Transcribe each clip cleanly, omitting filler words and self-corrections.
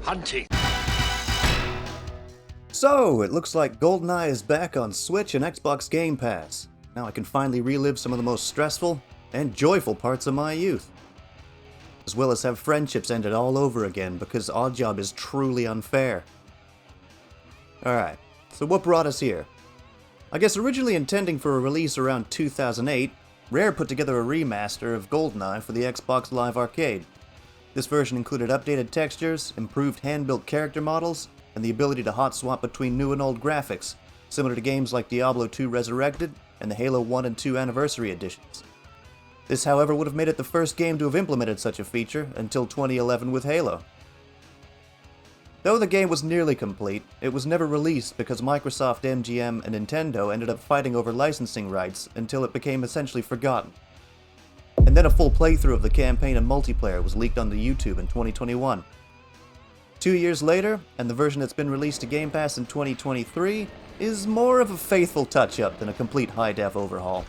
Hunting. So, it looks like Goldeneye is back on Switch and Xbox Gamepass. Now I can finally relive some of the most stressful and joyful parts of my youth. As well as have friendships ended all over again because Oddjob is truly unfair. Alright, so what brought us here? I guess originally intending for a release around 2008, Rare put together a remaster of Goldeneye for the Xbox Live Arcade. This version included updated textures, improved hand-built character models, and the ability to hot swap between new and old graphics, similar to games like Diablo 2 Resurrected and the Halo 1 and 2 Anniversary editions. This, however, would have made it the first game to have implemented such a feature until 2011 with Halo. Though the game was nearly complete, it was never released because Microsoft, MGM, and Nintendo ended up fighting over licensing rights until it became essentially forgotten. And then a full playthrough of the campaign and multiplayer was leaked onto YouTube in 2021. 2 years later, and the version that's been released to Game Pass in 2023 is more of a faithful touch-up than a complete high-def overhaul.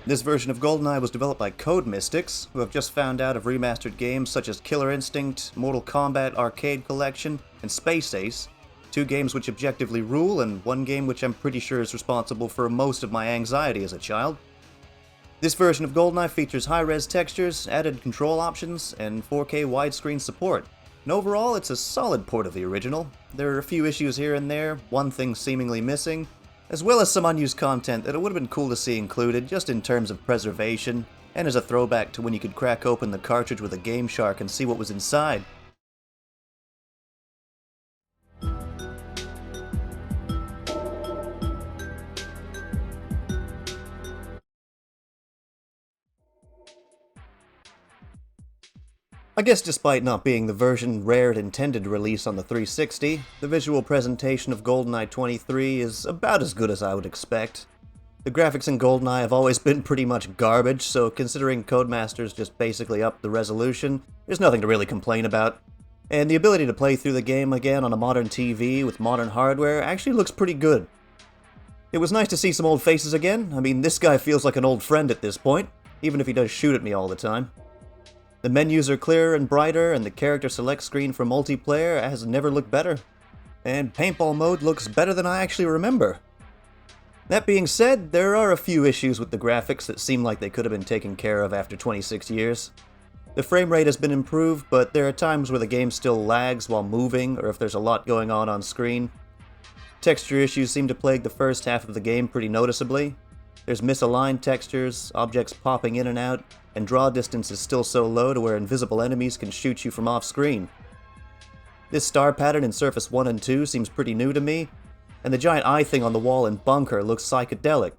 This version of Goldeneye was developed by Code Mystics, who have just found out of remastered games such as Killer Instinct, Mortal Kombat Arcade Collection, and Space Ace, 2 games which objectively rule, and 1 game which I'm pretty sure is responsible for most of my anxiety as a child. This version of Goldeneye features high-res textures, added control options, and 4K widescreen support. And overall, it's a solid port of the original. There are a few issues here and there, one thing seemingly missing, as well as some unused content that it would have been cool to see included just in terms of preservation, and as a throwback to when you could crack open the cartridge with a Game Shark and see what was inside. I guess despite not being the version Rare intended to release on the 360, the visual presentation of Goldeneye 23 is about as good as I would expect. The graphics in Goldeneye have always been pretty much garbage, so considering Codemasters just basically upped the resolution, there's nothing to really complain about. And the ability to play through the game again on a modern TV with modern hardware actually looks pretty good. It was nice to see some old faces again. I mean, this guy feels like an old friend at this point, even if he does shoot at me all the time. The menus are clearer and brighter, and the character select screen for multiplayer has never looked better. And paintball mode looks better than I actually remember. That being said, there are a few issues with the graphics that seem like they could have been taken care of after 26 years. The frame rate has been improved, but there are times where the game still lags while moving, or if there's a lot going on screen. Texture issues seem to plague the first half of the game pretty noticeably. There's misaligned textures, objects popping in and out, and draw distance is still so low to where invisible enemies can shoot you from off-screen. This star pattern in Surface 1 and 2 seems pretty new to me, and the giant eye thing on the wall in Bunker looks psychedelic.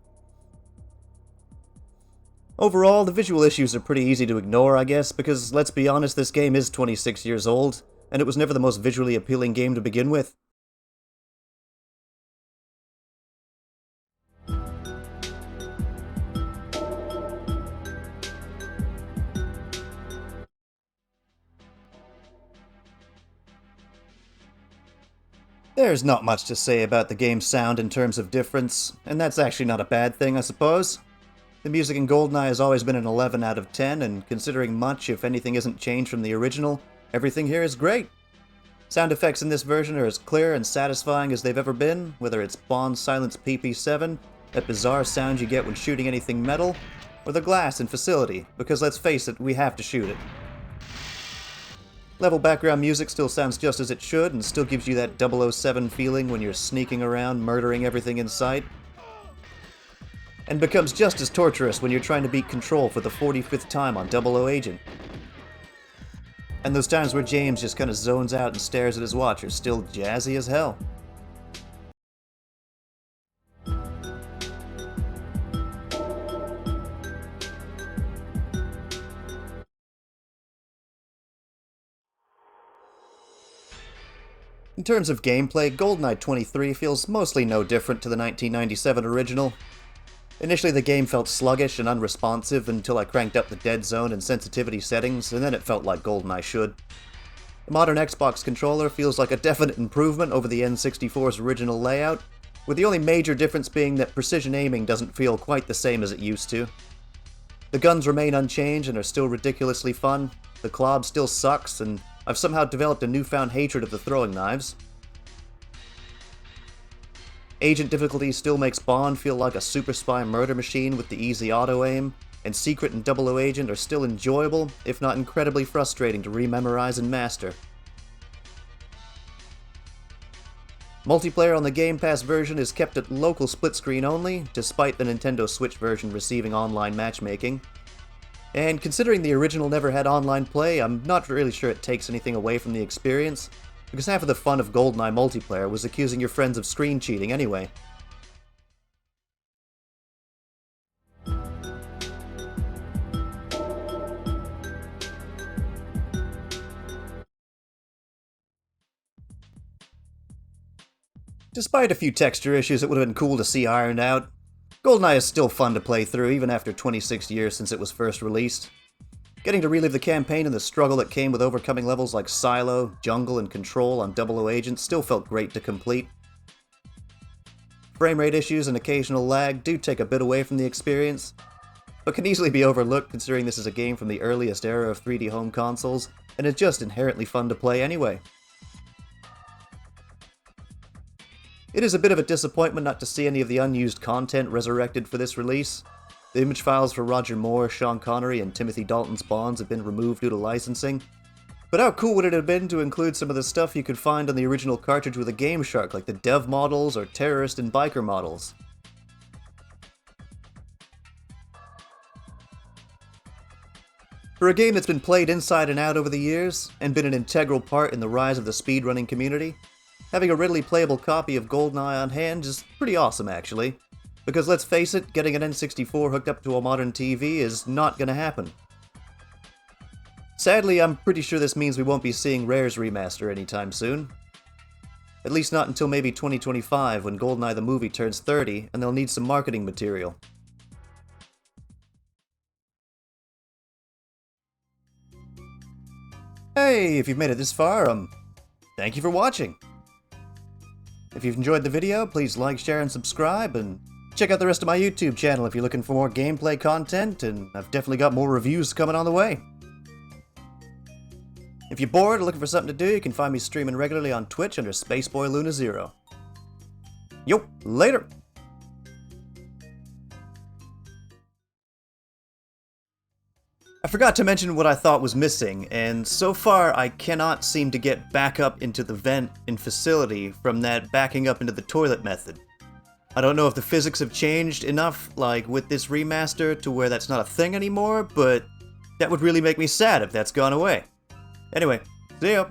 Overall, the visual issues are pretty easy to ignore, I guess, because let's be honest, this game is 26 years old, and it was never the most visually appealing game to begin with. There's not much to say about the game's sound in terms of difference, and that's actually not a bad thing, I suppose. The music in Goldeneye has always been an 11 out of 10, and considering much, if anything, isn't changed from the original, everything here is great. Sound effects in this version are as clear and satisfying as they've ever been, whether it's Bond's Silence PP7, that bizarre sound you get when shooting anything metal, or the glass in Facility, because let's face it, we have to shoot it. Level background music still sounds just as it should, and still gives you that 007 feeling when you're sneaking around murdering everything in sight. And becomes just as torturous when you're trying to beat Control for the 45th time on 00 Agent. And those times where James just kinda zones out and stares at his watch are still jazzy as hell. In terms of gameplay, Goldeneye 23 feels mostly no different to the 1997 original. Initially the game felt sluggish and unresponsive until I cranked up the dead zone and sensitivity settings, and then it felt like Goldeneye should. The modern Xbox controller feels like a definite improvement over the N64's original layout, with the only major difference being that precision aiming doesn't feel quite the same as it used to. The guns remain unchanged and are still ridiculously fun, the Klob still sucks, and I've somehow developed a newfound hatred of the throwing knives. Agent difficulty still makes Bond feel like a super spy murder machine with the easy auto-aim, and Secret and 00 Agent are still enjoyable, if not incredibly frustrating to rememorize and master. Multiplayer on the Game Pass version is kept at local split screen only, despite the Nintendo Switch version receiving online matchmaking. And considering the original never had online play, I'm not really sure it takes anything away from the experience, because half of the fun of Goldeneye multiplayer was accusing your friends of screen cheating anyway. Despite a few texture issues it would have been cool to see ironed out, Goldeneye is still fun to play through even after 26 years since it was first released. Getting to relive the campaign and the struggle that came with overcoming levels like Silo, Jungle, and Control on 00 Agent still felt great to complete. Frame rate issues and occasional lag do take a bit away from the experience, but can easily be overlooked considering this is a game from the earliest era of 3D home consoles, and is just inherently fun to play anyway. It is a bit of a disappointment not to see any of the unused content resurrected for this release. The image files for Roger Moore, Sean Connery, and Timothy Dalton's Bonds have been removed due to licensing. But how cool would it have been to include some of the stuff you could find on the original cartridge with a Game Shark, like the dev models or terrorist and biker models? For a game that's been played inside and out over the years, and been an integral part in the rise of the speedrunning community, having a readily playable copy of Goldeneye on hand is pretty awesome, actually. Because let's face it, getting an N64 hooked up to a modern TV is not gonna happen. Sadly, I'm pretty sure this means we won't be seeing Rare's remaster anytime soon. At least not until maybe 2025, when Goldeneye the movie turns 30, and they'll need some marketing material. Hey, if you've made it this far, thank you for watching! If you've enjoyed the video, please like, share, and subscribe, and check out the rest of my YouTube channel if you're looking for more gameplay content, and I've definitely got more reviews coming on the way. If you're bored or looking for something to do, you can find me streaming regularly on Twitch under SpaceboyLuna0. Yo, later! I forgot to mention what I thought was missing, and so far I cannot seem to get back up into the vent in facility from that backing up into the toilet method. I don't know if the physics have changed enough, like with this remaster, to where that's not a thing anymore, but that would really make me sad if that's gone away. Anyway, see ya!